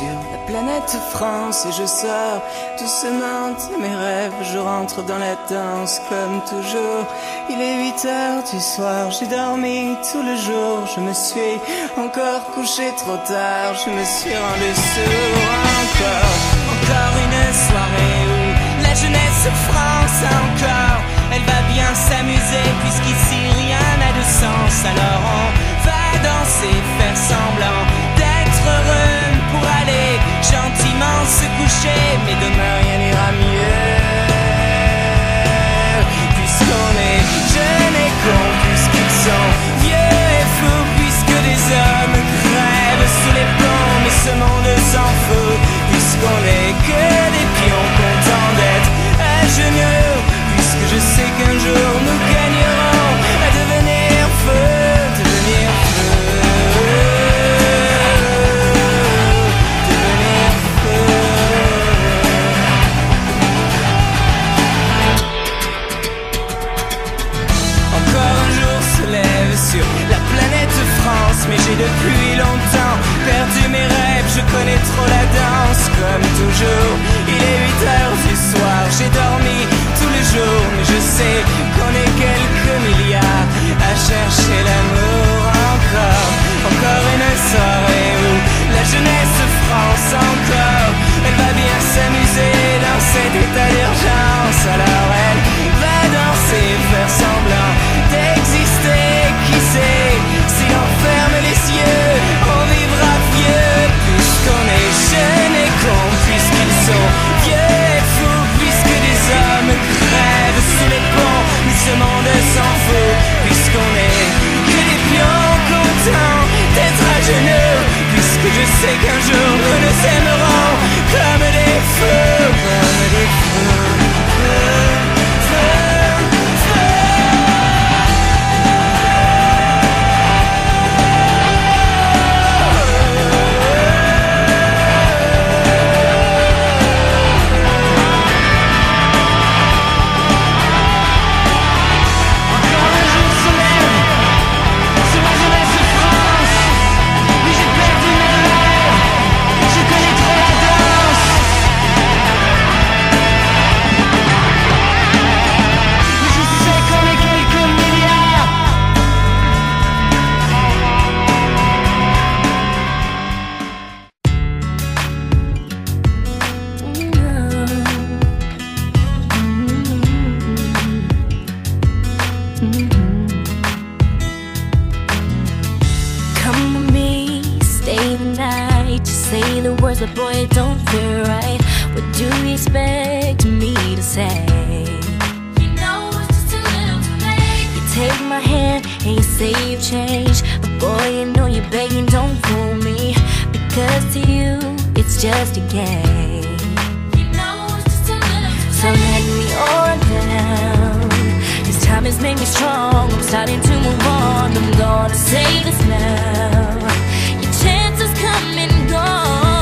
sur la planète France et je sors doucement de mes rêves. Je rentre dans la danse comme toujours. Il est 8h du soir, j'ai dormi tout le jour. Je me suis encore couché trop tard, je me suis rendu sourd. Encore une soirée où la jeunesse France encore. Elle va bien s'amuser puisqu'ici rien n'a de sens. Alors on va danser, faire semblant d'être heureux pour aller gentiment se coucher. Mais demain rien n'ira mieux puisqu'on est jeunes et cons, puisqu'ils sont vieux et fous, puisque des hommes crèvent sous les plombs. Mais ce monde s'en fout puisqu'on est que des pions contents d'être à genoux. Puisque je sais qu'un jour nous gagnerons à devenir feu, devenir feu, devenir feu. Encore un jour se lève sur la planète France, mais j'ai depuis longtemps perdu mes rêves. Je connais trop la danse comme toujours. Il est 8h du soir, j'ai dormi tous les jours, mais je sais qu'on est quelques milliards à chercher l'amour. Encore une soirée où la jeunesse France encore. Elle va bien s'amuser dans cet état d'urgence. Alors elle va danser, faire semblant d'exister. Qui sait, si l'on ferme les yeux, on vivra vieux. Puisqu'on est jeunes et cons, puisqu'ils sont vieux et fous, puisque des hommes crèvent sous les ponts. Mais ce monde s'en fout, puisqu'on est que des pions contents d'être à genoux. Puisque je sais qu'un jour nous nous aimerons comme des feux, comme des feux, feux, feux, feux. But boy, it don't feel right. What do you expect me to say? You know it's just a little too late. You take my hand and you say you've changed, but boy, you know you're begging, don't fool me. Because to you, it's just a game. You know it's just a little too late. So let me on down. This time has made me strong. I'm starting to move on. I'm gonna say this now. Your chance has come and gone.